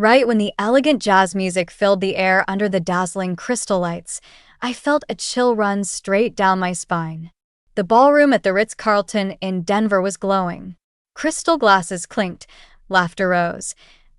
Right when the elegant jazz music filled the air under the dazzling crystal lights, I felt a chill run straight down my spine. The ballroom at the Ritz-Carlton in Denver was glowing. Crystal glasses clinked, laughter rose,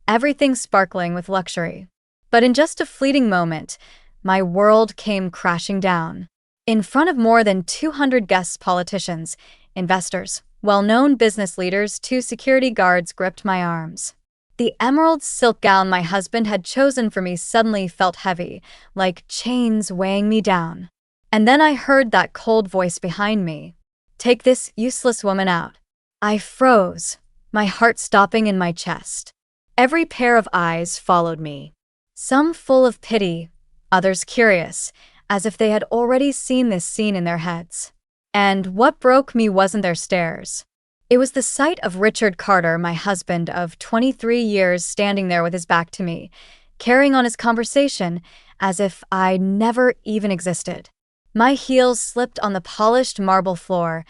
everything sparkling with luxury. But in just a fleeting moment, my world came crashing down. In front of more than 200 guests, politicians, investors, well-known business leaders, two security guards gripped my arms. The emerald silk gown my husband had chosen for me suddenly felt heavy, like chains weighing me down. And then I heard that cold voice behind me. "Take this useless woman out." I froze, my heart stopping in my chest. Every pair of eyes followed me. Some full of pity, others curious, as if they had already seen this scene in their heads. And what broke me wasn't their stares. It was the sight of Richard Carter, my husband of 23 years, standing there with his back to me, carrying on his conversation as if I never even existed. My heels slipped on the polished marble floor,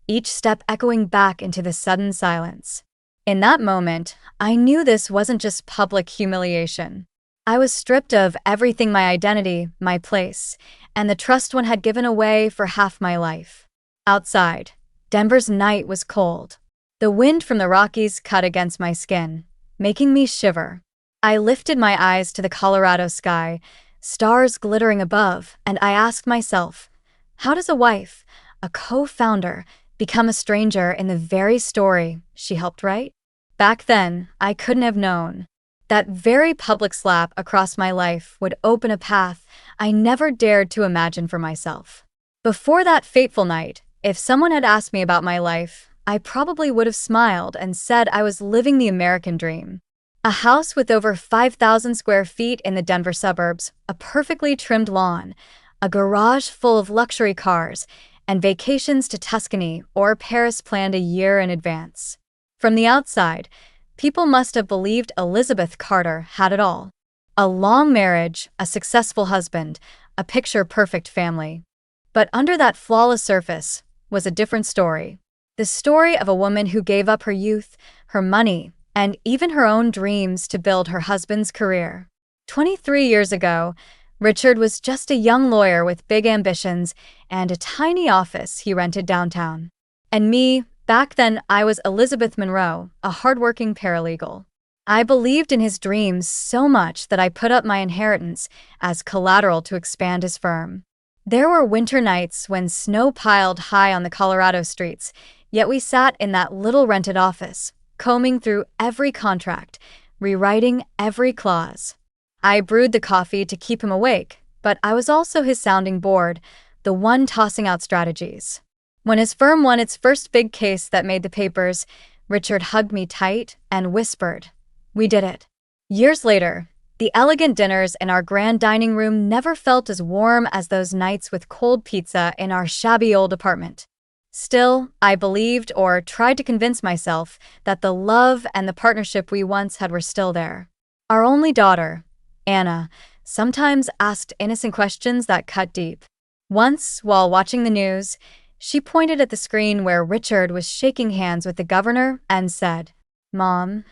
each step echoing back into the sudden silence. In that moment, I knew this wasn't just public humiliation. I was stripped of everything: my identity, my place, and the trust one had given away for half my life. Outside, Denver's night was cold. The wind from the Rockies cut against my skin, making me shiver. I lifted my eyes to the Colorado sky, stars glittering above, and I asked myself, how does a wife, a co-founder, become a stranger in the very story she helped write? Back then, I couldn't have known. That very public slap across my life would open a path I never dared to imagine for myself. Before that fateful night, if someone had asked me about my life, I probably would have smiled and said I was living the American dream. A house with over 5,000 square feet in the Denver suburbs, a perfectly trimmed lawn, a garage full of luxury cars, and vacations to Tuscany or Paris planned a year in advance. From the outside, people must have believed Elizabeth Carter had it all. A long marriage, a successful husband, a picture-perfect family. But under that flawless surface was a different story. The story of a woman who gave up her youth, her money, and even her own dreams to build her husband's career. 23 years ago, Richard was just a young lawyer with big ambitions and a tiny office he rented downtown. And me, back then, I was Elizabeth Monroe, a hardworking paralegal. I believed in his dreams so much that I put up my inheritance as collateral to expand his firm. There were winter nights when snow piled high on the Colorado streets, yet we sat in that little rented office, combing through every contract, rewriting every clause. I brewed the coffee to keep him awake, but I was also his sounding board, the one tossing out strategies. When his firm won its first big case that made the papers, Richard hugged me tight and whispered, "We did it." Years later, the elegant dinners in our grand dining room never felt as warm as those nights with cold pizza in our shabby old apartment. Still, I believed, or tried to convince myself, that the love and the partnership we once had were still there. Our only daughter, Anna, sometimes asked innocent questions that cut deep. Once, while watching the news, she pointed at the screen where Richard was shaking hands with the governor and said, "Mom,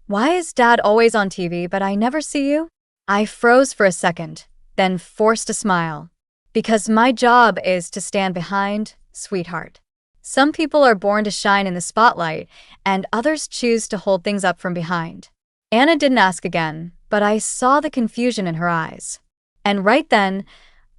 why is Dad always on TV but I never see you?" I froze for a second, then forced a smile. Because my job is to stand behind, sweetheart. Some people are born to shine in the spotlight, and others choose to hold things up from behind. Anna didn't ask again, but I saw the confusion in her eyes. And right then,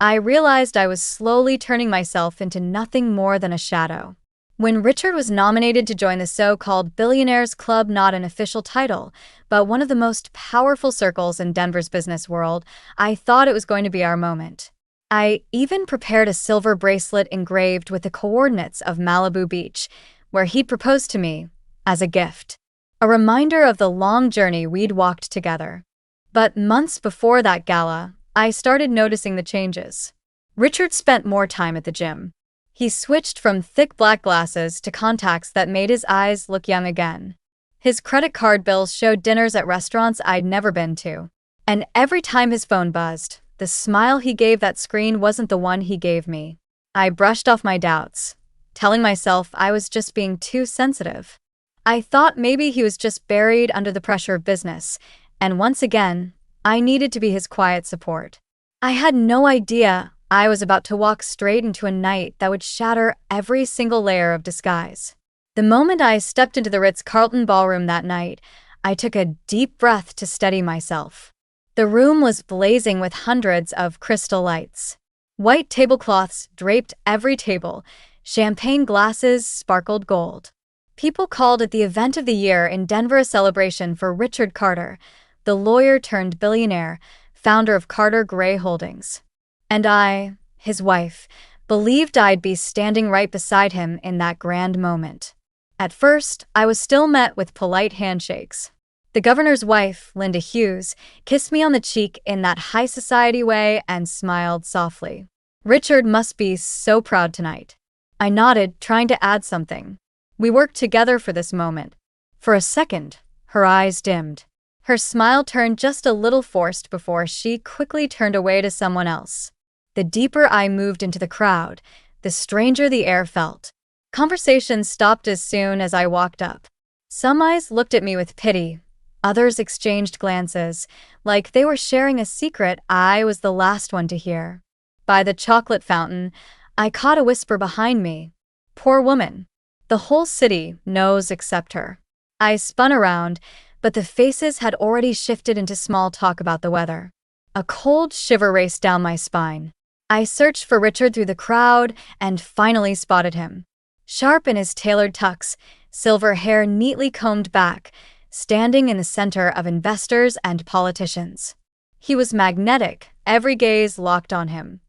I realized I was slowly turning myself into nothing more than a shadow. When Richard was nominated to join the so-called Billionaires Club, not an official title, but one of the most powerful circles in Denver's business world, I thought it was going to be our moment. I even prepared a silver bracelet engraved with the coordinates of Malibu Beach, where he'd proposed to me, as a gift. A reminder of the long journey we'd walked together. But months before that gala, I started noticing the changes. Richard spent more time at the gym. He switched from thick black glasses to contacts that made his eyes look young again. His credit card bills showed dinners at restaurants I'd never been to. And every time his phone buzzed, the smile he gave that screen wasn't the one he gave me. I brushed off my doubts, telling myself I was just being too sensitive. I thought maybe he was just buried under the pressure of business, And once again, I needed to be his quiet support. I had no idea I was about to walk straight into a night that would shatter every single layer of disguise. The moment I stepped into the Ritz-Carlton ballroom that night, I took a deep breath to steady myself. The room was blazing with hundreds of crystal lights. White tablecloths draped every table, champagne glasses sparkled gold. People called it the event of the year in Denver, a celebration for Richard Carter, the lawyer-turned-billionaire, founder of Carter Gray Holdings. And I, his wife, believed I'd be standing right beside him in that grand moment. At first, I was still met with polite handshakes. The governor's wife, Linda Hughes, kissed me on the cheek in that high society way and smiled softly. Richard must be so proud tonight. I nodded, trying to add something. We worked together for this moment. For a second, her eyes dimmed. Her smile turned just a little forced before she quickly turned away to someone else. The deeper I moved into the crowd, the stranger the air felt. Conversation stopped as soon as I walked up. Some eyes looked at me with pity. Others exchanged glances, like they were sharing a secret I was the last one to hear. By the chocolate fountain, I caught a whisper behind me. Poor woman. The whole city knows except her. I spun around, but the faces had already shifted into small talk about the weather. A cold shiver raced down my spine. I searched for Richard through the crowd and finally spotted him. Sharp in his tailored tux, silver hair neatly combed back, standing in the center of investors and politicians. He was magnetic, every gaze locked on him.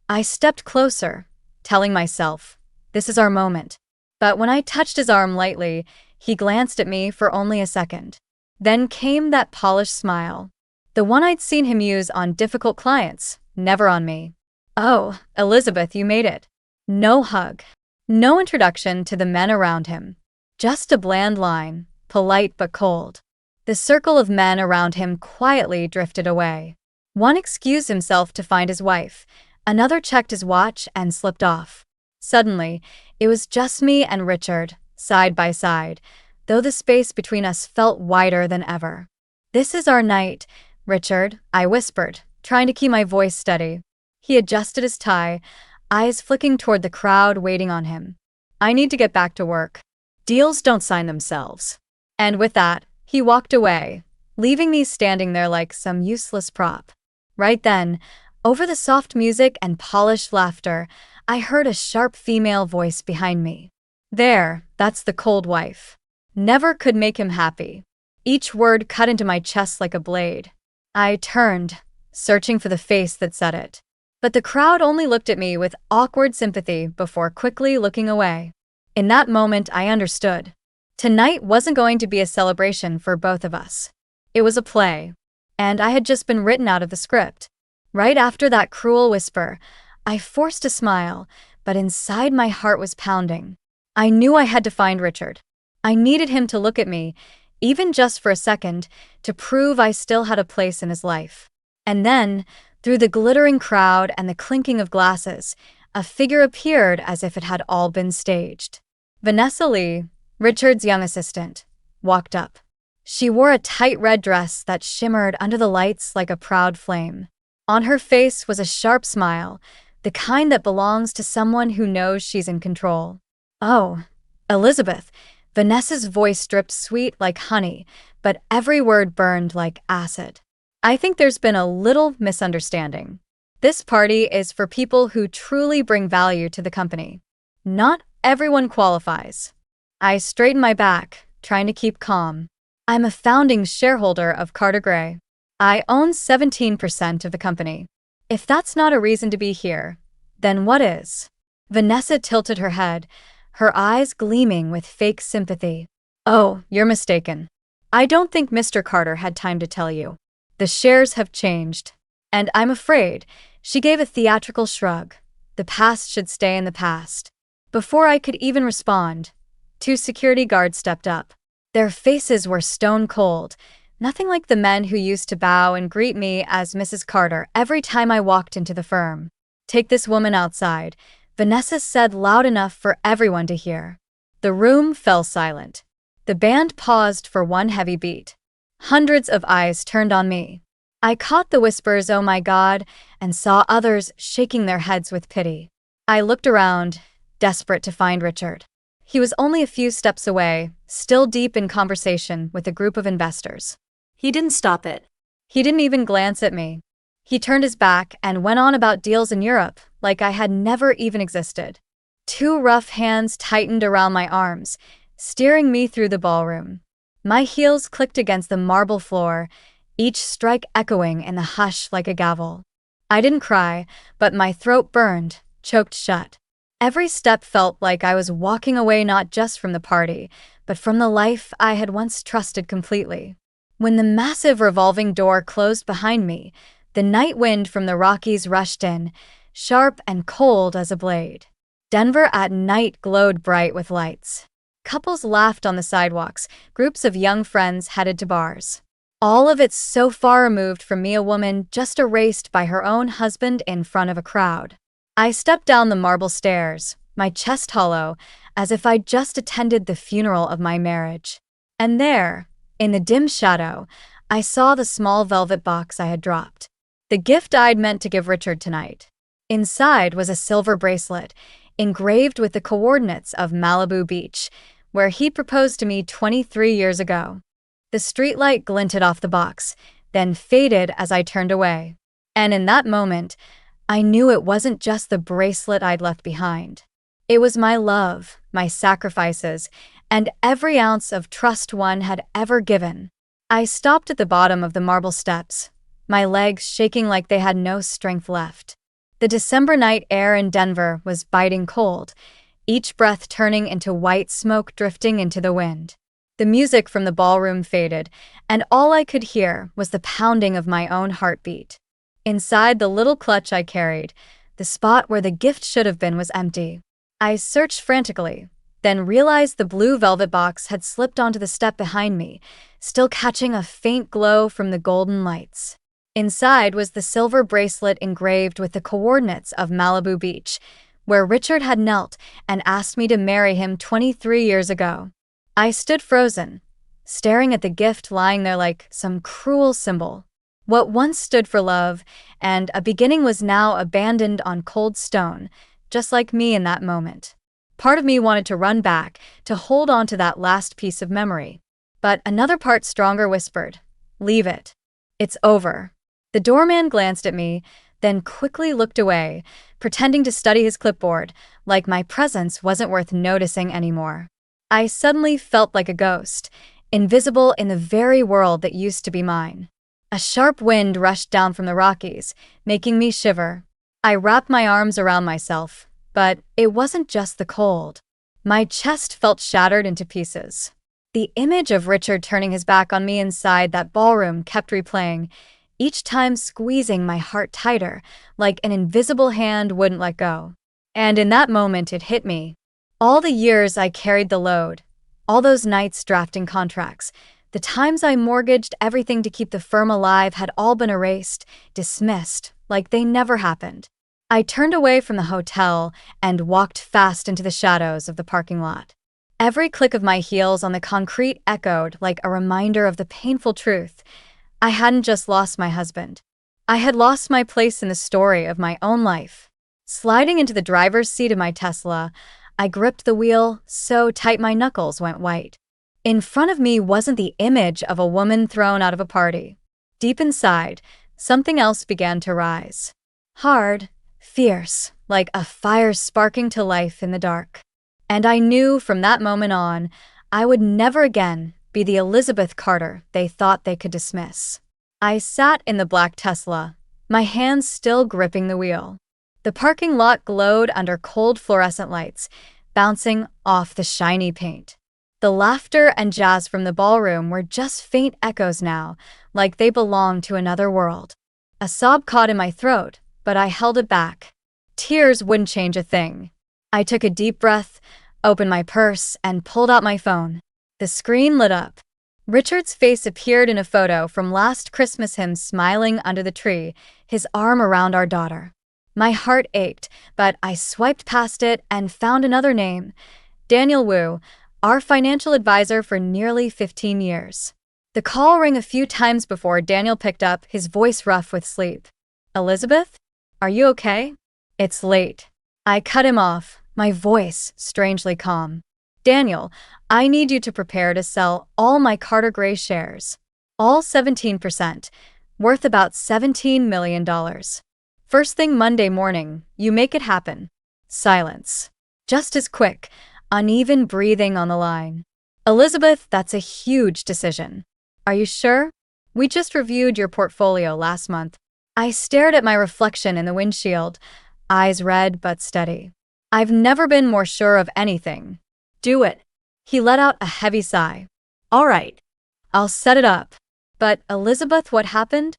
I stepped closer, telling myself, this is our moment. But when I touched his arm lightly, he glanced at me for only a second. Then came that polished smile. The one I'd seen him use on difficult clients, never on me. Oh, Elizabeth, you made it. No hug. No introduction to the men around him. Just a bland line, polite but cold. The circle of men around him quietly drifted away. One excused himself to find his wife. Another checked his watch and slipped off. Suddenly, it was just me and Richard, side by side, though the space between us felt wider than ever. This is our night, Richard, I whispered, trying to keep my voice steady. He adjusted his tie, eyes flicking toward the crowd waiting on him. I need to get back to work. Deals don't sign themselves. And with that, he walked away, leaving me standing there like some useless prop. Right then, over the soft music and polished laughter, I heard a sharp female voice behind me. There, that's the cold wife. Never could make him happy. Each word cut into my chest like a blade. I turned, searching for the face that said it. But the crowd only looked at me with awkward sympathy before quickly looking away. In that moment, I understood. Tonight wasn't going to be a celebration for both of us. It was a play, and I had just been written out of the script. Right after that cruel whisper, I forced a smile, but inside my heart was pounding. I knew I had to find Richard. I needed him to look at me, even just for a second, to prove I still had a place in his life. And then, through the glittering crowd and the clinking of glasses, a figure appeared as if it had all been staged. Vanessa Lee, Richard's young assistant, walked up. She wore a tight red dress that shimmered under the lights like a proud flame. On her face was a sharp smile, the kind that belongs to someone who knows she's in control. Oh, Elizabeth, Vanessa's voice dripped sweet like honey, but every word burned like acid. I think there's been a little misunderstanding. This party is for people who truly bring value to the company. Not everyone qualifies. I straightened my back, trying to keep calm. I'm a founding shareholder of Carter Gray. I own 17% of the company. If that's not a reason to be here, then what is? Vanessa tilted her head, her eyes gleaming with fake sympathy. Oh, you're mistaken. I don't think Mr. Carter had time to tell you. The shares have changed. And I'm afraid, she gave a theatrical shrug. The past should stay in the past. Before I could even respond, 2 security guards stepped up. Their faces were stone cold, nothing like the men who used to bow and greet me as Mrs. Carter every time I walked into the firm. Take this woman outside, Vanessa said loud enough for everyone to hear. The room fell silent. The band paused for one heavy beat. Hundreds of eyes turned on me. I caught the whispers, "Oh my God," and saw others shaking their heads with pity. I looked around, desperate to find Richard. He was only a few steps away, still deep in conversation with a group of investors. He didn't stop it. He didn't even glance at me. He turned his back and went on about deals in Europe, like I had never even existed. Two rough hands tightened around my arms, steering me through the ballroom. My heels clicked against the marble floor, each strike echoing in the hush like a gavel. I didn't cry, but my throat burned, choked shut. Every step felt like I was walking away not just from the party, but from the life I had once trusted completely. When the massive revolving door closed behind me, the night wind from the Rockies rushed in, sharp and cold as a blade. Denver at night glowed bright with lights. Couples laughed on the sidewalks, groups of young friends headed to bars. All of it so far removed from me, a woman just erased by her own husband in front of a crowd. I stepped down the marble stairs, my chest hollow, as if I'd just attended the funeral of my marriage. And there, in the dim shadow, I saw the small velvet box I had dropped. The gift I'd meant to give Richard tonight. Inside was a silver bracelet, engraved with the coordinates of Malibu Beach, where he proposed to me 23 years ago. The streetlight glinted off the box, then faded as I turned away. And in that moment, I knew it wasn't just the bracelet I'd left behind. It was my love, my sacrifices, and every ounce of trust one had ever given. I stopped at the bottom of the marble steps, my legs shaking like they had no strength left. The December night air in Denver was biting cold, each breath turning into white smoke drifting into the wind. The music from the ballroom faded, and all I could hear was the pounding of my own heartbeat. Inside the little clutch I carried, the spot where the gift should have been was empty. I searched frantically, then realized the blue velvet box had slipped onto the step behind me, still catching a faint glow from the golden lights. Inside was the silver bracelet engraved with the coordinates of Malibu Beach, where Richard had knelt and asked me to marry him 23 years ago. I stood frozen, staring at the gift lying there like some cruel symbol. What once stood for love and a beginning was now abandoned on cold stone, just like me in that moment. Part of me wanted to run back, to hold on to that last piece of memory. But another part stronger whispered, "Leave it. It's over." The doorman glanced at me, then quickly looked away, pretending to study his clipboard, like my presence wasn't worth noticing anymore. I suddenly felt like a ghost, invisible in the very world that used to be mine. A sharp wind rushed down from the Rockies, making me shiver. I wrapped my arms around myself, but it wasn't just the cold. My chest felt shattered into pieces. The image of Richard turning his back on me inside that ballroom kept replaying, each time squeezing my heart tighter, like an invisible hand wouldn't let go. And in that moment it hit me. All the years I carried the load, all those nights drafting contracts, the times I mortgaged everything to keep the firm alive had all been erased, dismissed, like they never happened. I turned away from the hotel and walked fast into the shadows of the parking lot. Every click of my heels on the concrete echoed like a reminder of the painful truth. I hadn't just lost my husband. I had lost my place in the story of my own life. Sliding into the driver's seat of my Tesla, I gripped the wheel so tight my knuckles went white. In front of me wasn't the image of a woman thrown out of a party. Deep inside, something else began to rise. Hard, fierce, like a fire sparking to life in the dark. And I knew from that moment on, I would never again be the Elizabeth Carter they thought they could dismiss. I sat in the black Tesla, my hands still gripping the wheel. The parking lot glowed under cold fluorescent lights, bouncing off the shiny paint. The laughter and jazz from the ballroom were just faint echoes now, like they belonged to another world. A sob caught in my throat, but I held it back. Tears wouldn't change a thing. I took a deep breath, opened my purse, and pulled out my phone. The screen lit up. Richard's face appeared in a photo from last Christmas, him smiling under the tree, his arm around our daughter. My heart ached, but I swiped past it and found another name, Daniel Wu, our financial advisor for nearly 15 years. The call rang a few times before Daniel picked up, his voice rough with sleep. Elizabeth? Are you okay? It's late. I cut him off, my voice strangely calm. Daniel, I need you to prepare to sell all my Carter Gray shares. All 17%, worth about $17 million. First thing Monday morning, you make it happen. Silence. Just as quick, uneven breathing on the line. Elizabeth, that's a huge decision. Are you sure? We just reviewed your portfolio last month. I stared at my reflection in the windshield, eyes red but steady. I've never been more sure of anything. Do it. He let out a heavy sigh. All right. I'll set it up. But, Elizabeth, what happened?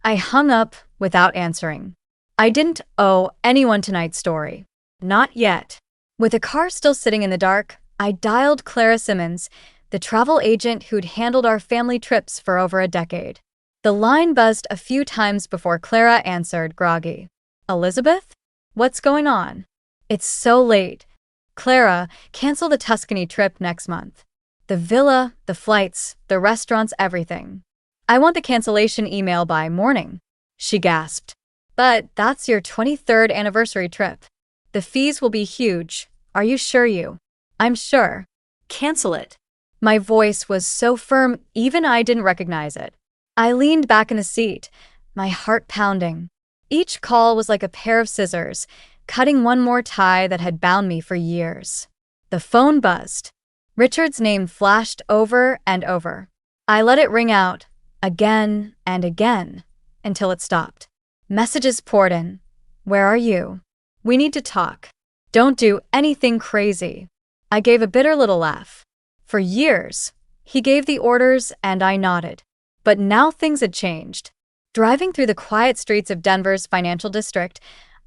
I hung up without answering. I didn't owe anyone tonight's story. Not yet. With the car still sitting in the dark, I dialed Clara Simmons, the travel agent who'd handled our family trips for over a decade. The line buzzed a few times before Clara answered, groggy. Elizabeth? What's going on? It's so late. Clara, cancel the Tuscany trip next month. The villa, the flights, the restaurants, everything. I want the cancellation email by morning. She gasped. But that's your 23rd anniversary trip. The fees will be huge. Are you sure you? I'm sure. Cancel it. My voice was so firm, even I didn't recognize it. I leaned back in the seat, my heart pounding. Each call was like a pair of scissors, cutting one more tie that had bound me for years. The phone buzzed. Richard's name flashed over and over. I let it ring out, again and again, until it stopped. Messages poured in. Where are you? We need to talk. Don't do anything crazy. I gave a bitter little laugh. For years, he gave the orders and I nodded. But now things had changed. Driving through the quiet streets of Denver's financial district,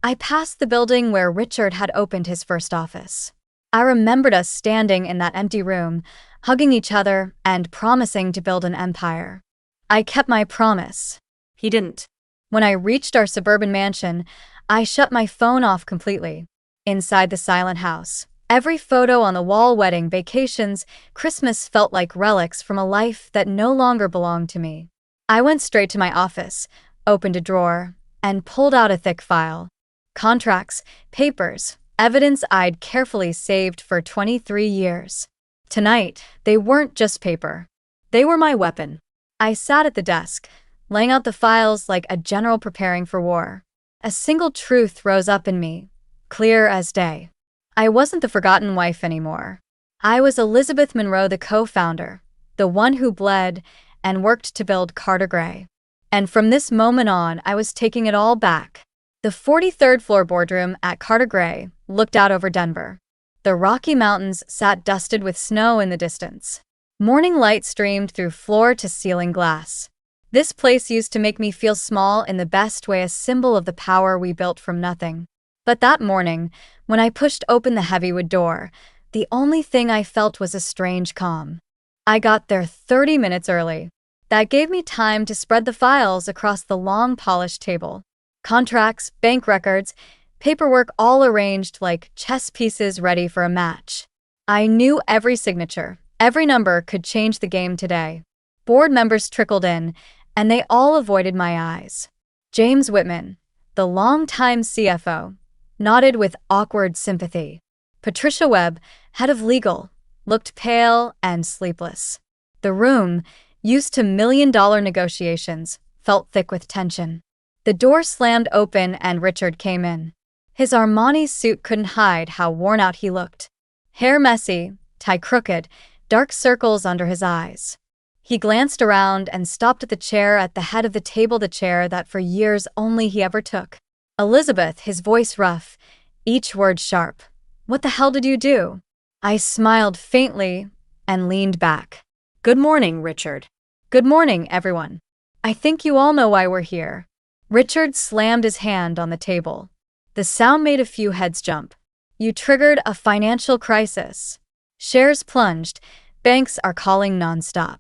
I passed the building where Richard had opened his first office. I remembered us standing in that empty room, hugging each other and promising to build an empire. I kept my promise. He didn't. When I reached our suburban mansion, I shut my phone off completely. Inside the silent house, every photo on the wall, wedding, vacations, Christmas, felt like relics from a life that no longer belonged to me. I went straight to my office, opened a drawer, and pulled out a thick file. Contracts, papers, evidence I'd carefully saved for 23 years. Tonight, they weren't just paper. They were my weapon. I sat at the desk, laying out the files like a general preparing for war. A single truth rose up in me, clear as day. I wasn't the forgotten wife anymore. I was Elizabeth Monroe, the co-founder, the one who bled and worked to build Carter Gray. And from this moment on, I was taking it all back. The 43rd floor boardroom at Carter Gray looked out over Denver. The Rocky Mountains sat dusted with snow in the distance. Morning light streamed through floor-to-ceiling glass. This place used to make me feel small in the best way, a symbol of the power we built from nothing. But that morning, when I pushed open the heavy wood door, the only thing I felt was a strange calm. I got there 30 minutes early. That gave me time to spread the files across the long polished table. Contracts, bank records, paperwork all arranged like chess pieces ready for a match. I knew every signature, every number could change the game today. Board members trickled in, and they all avoided my eyes. James Whitman, the longtime CFO, nodded with awkward sympathy. Patricia Webb, head of legal, looked pale and sleepless. The room, used to million-dollar negotiations, felt thick with tension. The door slammed open and Richard came in. His Armani suit couldn't hide how worn out he looked. Hair messy, tie crooked, dark circles under his eyes. He glanced around and stopped at the chair at the head of the table, the chair that for years only he ever took. Elizabeth, his voice rough, each word sharp. What the hell did you do? I smiled faintly and leaned back. Good morning, Richard. Good morning, everyone. I think you all know why we're here. Richard slammed his hand on the table. The sound made a few heads jump. You triggered a financial crisis. Shares plunged. Banks are calling nonstop.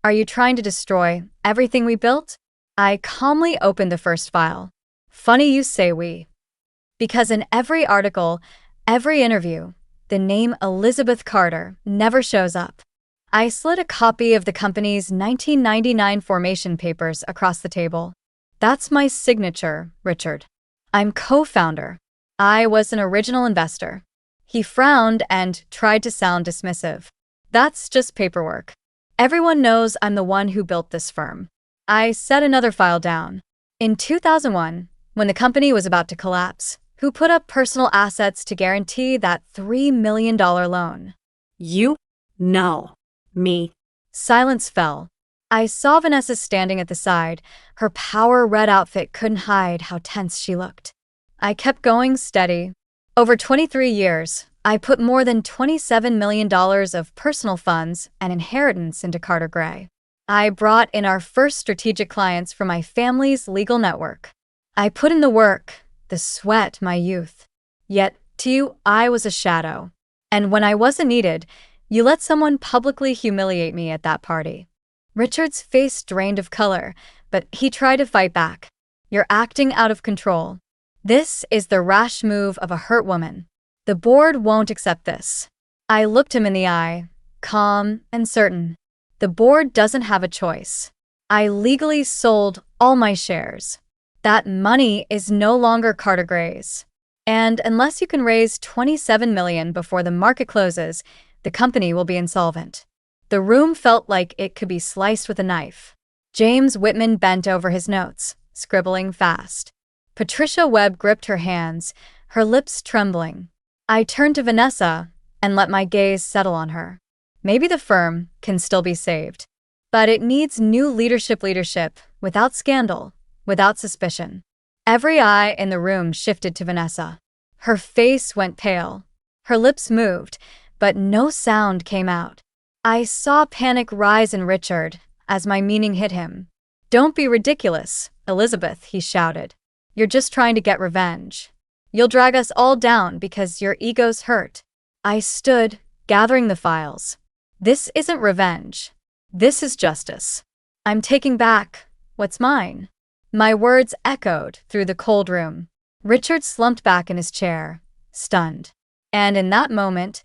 Are you trying to destroy everything we built? I calmly opened the first file. Funny you say we. Because in every article, every interview, the name Elizabeth Carter never shows up. I slid a copy of the company's 1999 formation papers across the table. That's my signature, Richard. I'm co-founder. I was an original investor. He frowned and tried to sound dismissive. That's just paperwork. Everyone knows I'm the one who built this firm. I set another file down. In 2001, when the company was about to collapse, who put up personal assets to guarantee that $3 million loan? You? No. Me. Silence fell. I saw Vanessa standing at the side. Her power red outfit couldn't hide how tense she looked. I kept going steady. Over 23 years, I put more than $27 million of personal funds and inheritance into Carter Gray. I brought in our first strategic clients from my family's legal network. I put in the work, the sweat, my youth. Yet, to you, I was a shadow. And when I wasn't needed, you let someone publicly humiliate me at that party. Richard's face drained of color, but he tried to fight back. You're acting out of control. This is the rash move of a hurt woman. The board won't accept this. I looked him in the eye, calm and certain. The board doesn't have a choice. I legally sold all my shares. That money is no longer Carter Gray's. And unless you can raise $27 million before the market closes, the company will be insolvent. The room felt like it could be sliced with a knife. James Whitman bent over his notes, scribbling fast. Patricia Webb gripped her hands, her lips trembling. I turned to Vanessa and let my gaze settle on her. Maybe the firm can still be saved, but it needs new leadership without scandal, without suspicion. Every eye in the room shifted to Vanessa. Her face went pale. Her lips moved, but no sound came out. I saw panic rise in Richard as my meaning hit him. "Don't be ridiculous, Elizabeth," he shouted. "You're just trying to get revenge. You'll drag us all down because your ego's hurt." I stood, gathering the files. This isn't revenge. This is justice. I'm taking back what's mine. My words echoed through the cold room. Richard slumped back in his chair, stunned. And in that moment,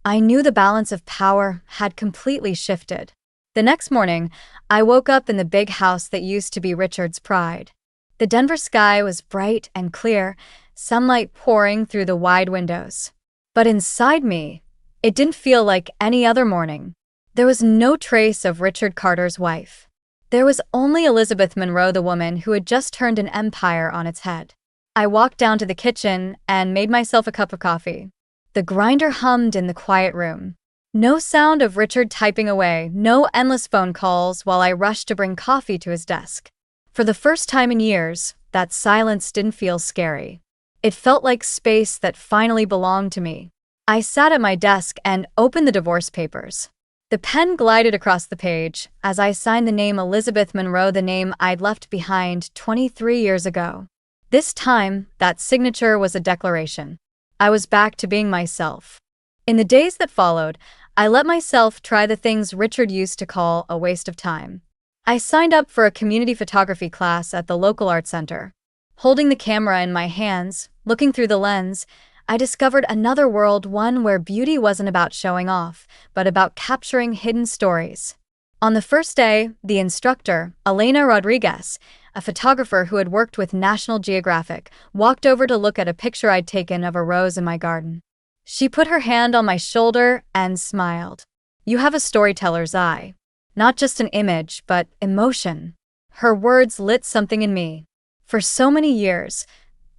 I knew the balance of power had completely shifted. The next morning, I woke up in the big house that used to be Richard's pride. The Denver sky was bright and clear, sunlight pouring through the wide windows. But inside me, it didn't feel like any other morning. There was no trace of Richard Carter's wife. There was only Elizabeth Monroe, the woman who had just turned an empire on its head. I walked down to the kitchen and made myself a cup of coffee. The grinder hummed in the quiet room. No sound of Richard typing away, no endless phone calls while I rushed to bring coffee to his desk. For the first time in years, that silence didn't feel scary. It felt like space that finally belonged to me. I sat at my desk and opened the divorce papers. The pen glided across the page as I signed the name Elizabeth Monroe, the name I'd left behind 23 years ago. This time, that signature was a declaration. I was back to being myself. In the days that followed, I let myself try the things Richard used to call a waste of time. I signed up for a community photography class at the local art center. Holding the camera in my hands, looking through the lens, I discovered another world, one where beauty wasn't about showing off, but about capturing hidden stories. On the first day, the instructor, Elena Rodriguez, a photographer who had worked with National Geographic, walked over to look at a picture I'd taken of a rose in my garden. She put her hand on my shoulder and smiled. "You have a storyteller's eye. Not just an image, but emotion." Her words lit something in me. For so many years,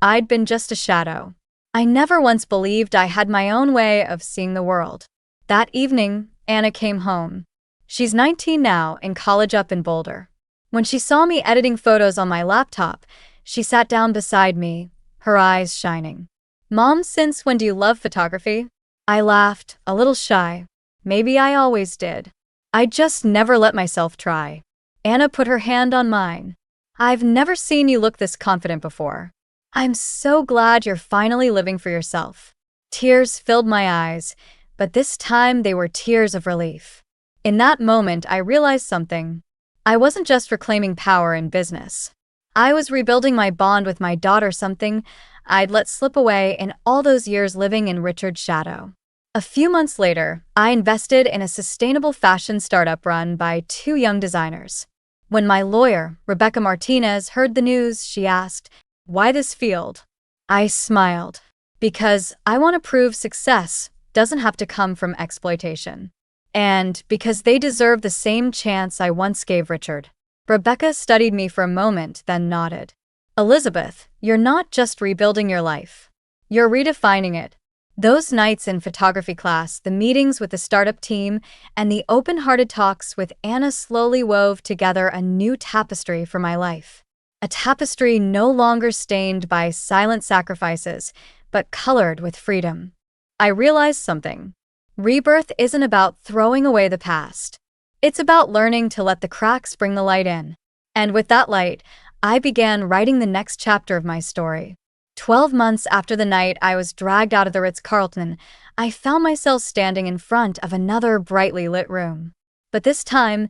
I'd been just a shadow. I never once believed I had my own way of seeing the world. That evening, Anna came home. She's 19 now, in college up in Boulder. When she saw me editing photos on my laptop, she sat down beside me, her eyes shining. "Mom, since when do you love photography?" I laughed, a little shy. Maybe I always did. I just never let myself try. Anna put her hand on mine. "I've never seen you look this confident before. I'm so glad you're finally living for yourself." Tears filled my eyes, but this time they were tears of relief. In that moment, I realized something. I wasn't just reclaiming power in business. I was rebuilding my bond with my daughter, something I'd let slip away in all those years living in Richard's shadow. A few months later, I invested in a sustainable fashion startup run by two young designers. When my lawyer, Rebecca Martinez, heard the news, she asked, "Why this field?" I smiled. Because I want to prove success doesn't have to come from exploitation. And because they deserve the same chance I once gave Richard. Rebecca studied me for a moment, then nodded. Elizabeth, you're not just rebuilding your life. You're redefining it. Those nights in photography class, the meetings with the startup team, and the open-hearted talks with Anna slowly wove together a new tapestry for my life. A tapestry no longer stained by silent sacrifices, but colored with freedom. I realized something. Rebirth isn't about throwing away the past. It's about learning to let the cracks bring the light in. And with that light, I began writing the next chapter of my story. 12 months after the night I was dragged out of the Ritz-Carlton, I found myself standing in front of another brightly lit room. But this time,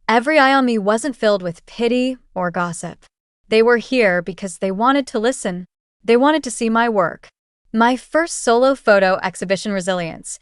every eye on me wasn't filled with pity or gossip. They were here because they wanted to listen. They wanted to see my work. My first solo photo exhibition, Resilience,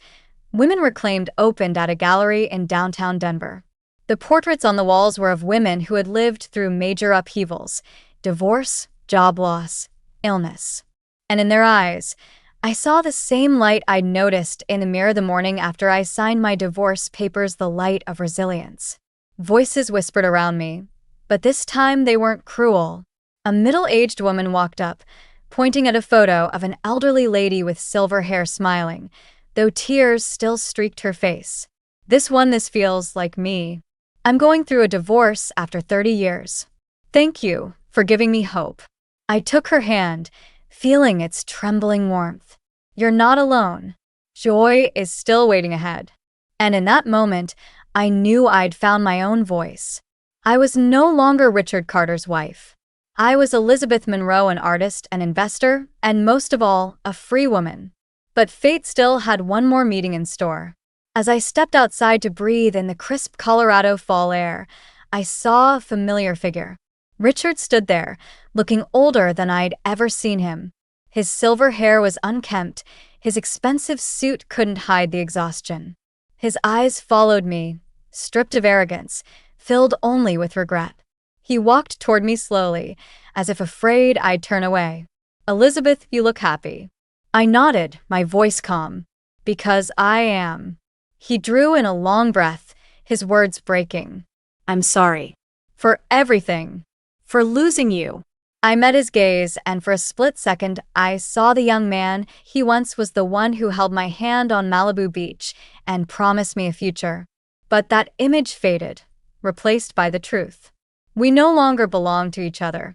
Women Reclaimed, opened at a gallery in downtown Denver. The portraits on the walls were of women who had lived through major upheavals: divorce, job loss, illness. And in their eyes, I saw the same light I'd noticed in the mirror the morning after I signed my divorce papers, the light of resilience. Voices whispered around me, but this time they weren't cruel. A middle-aged woman walked up, pointing at a photo of an elderly lady with silver hair smiling, though tears still streaked her face. This feels like me. I'm going through a divorce after 30 years. Thank you for giving me hope. I took her hand, feeling its trembling warmth. You're not alone. Joy is still waiting ahead. And in that moment, I knew I'd found my own voice. I was no longer Richard Carter's wife. I was Elizabeth Monroe, an artist, an investor, and most of all, a free woman. But fate still had one more meeting in store. As I stepped outside to breathe in the crisp Colorado fall air, I saw a familiar figure. Richard stood there, looking older than I'd ever seen him. His silver hair was unkempt, his expensive suit couldn't hide the exhaustion. His eyes followed me, stripped of arrogance, filled only with regret. He walked toward me slowly, as if afraid I'd turn away. "Elizabeth, you look happy." I nodded, my voice calm. "Because I am." He drew in a long breath, his words breaking. I'm sorry. "For everything." For losing you. I met his gaze, and for a split second, I saw the young man he once was, the one who held my hand on Malibu Beach and promised me a future. But that image faded, replaced by the truth. We no longer belonged to each other.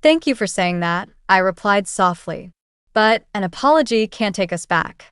"Thank you for saying that," I replied softly. "But an apology can't take us back.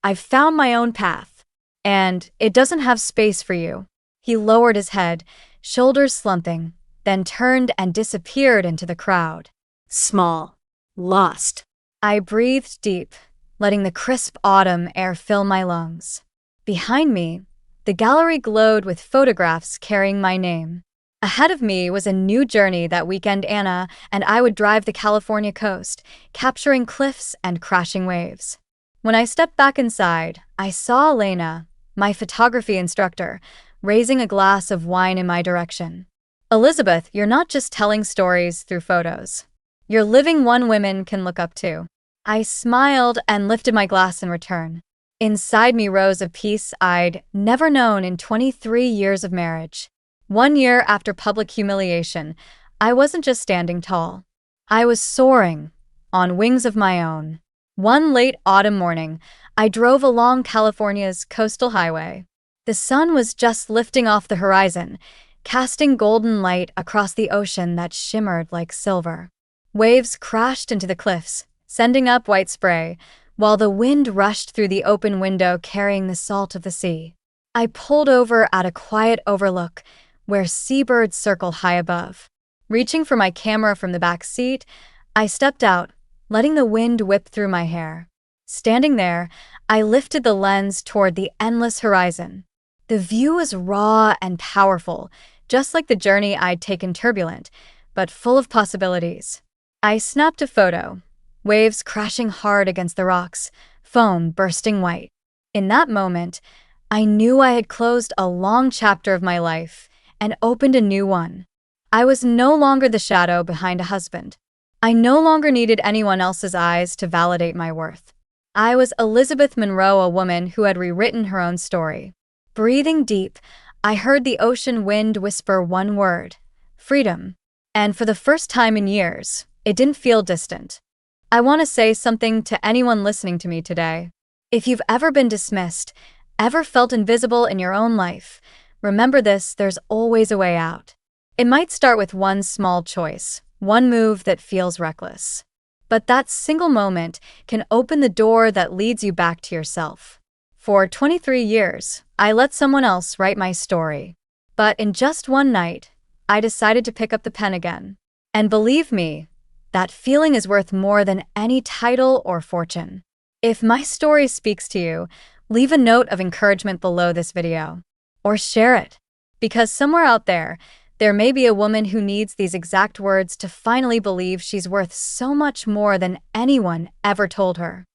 I've found my own path, and it doesn't have space for you." He lowered his head, shoulders slumping, then turned and disappeared into the crowd. Small. Lost. I breathed deep, letting the crisp autumn air fill my lungs. Behind me, the gallery glowed with photographs carrying my name. Ahead of me was a new journey. That weekend, Anna and I would drive the California coast, capturing cliffs and crashing waves. When I stepped back inside, I saw Elena, my photography instructor, raising a glass of wine in my direction. "Elizabeth, you're not just telling stories through photos. You're living one women can look up to." I smiled and lifted my glass in return. Inside me rose a peace I'd never known in 23 years of marriage. 1 year after public humiliation, I wasn't just standing tall. I was soaring, on wings of my own. One late autumn morning, I drove along California's coastal highway. The sun was just lifting off the horizon, casting golden light across the ocean that shimmered like silver. Waves crashed into the cliffs, sending up white spray, while the wind rushed through the open window carrying the salt of the sea. I pulled over at a quiet overlook, where seabirds circled high above. Reaching for my camera from the back seat, I stepped out, letting the wind whip through my hair. Standing there, I lifted the lens toward the endless horizon. The view was raw and powerful, just like the journey I'd taken, turbulent, but full of possibilities. I snapped a photo, waves crashing hard against the rocks, foam bursting white. In that moment, I knew I had closed a long chapter of my life and opened a new one. I was no longer the shadow behind a husband. I no longer needed anyone else's eyes to validate my worth. I was Elizabeth Monroe, a woman who had rewritten her own story. Breathing deep, I heard the ocean wind whisper one word: freedom. And for the first time in years, it didn't feel distant. I want to say something to anyone listening to me today. If you've ever been dismissed, ever felt invisible in your own life, remember this: there's always a way out. It might start with one small choice, one move that feels reckless. But that single moment can open the door that leads you back to yourself. For 23 years, I let someone else write my story. But in just one night, I decided to pick up the pen again. And believe me, that feeling is worth more than any title or fortune. If my story speaks to you, leave a note of encouragement below this video. Or share it. Because somewhere out there may be a woman who needs these exact words to finally believe she's worth so much more than anyone ever told her.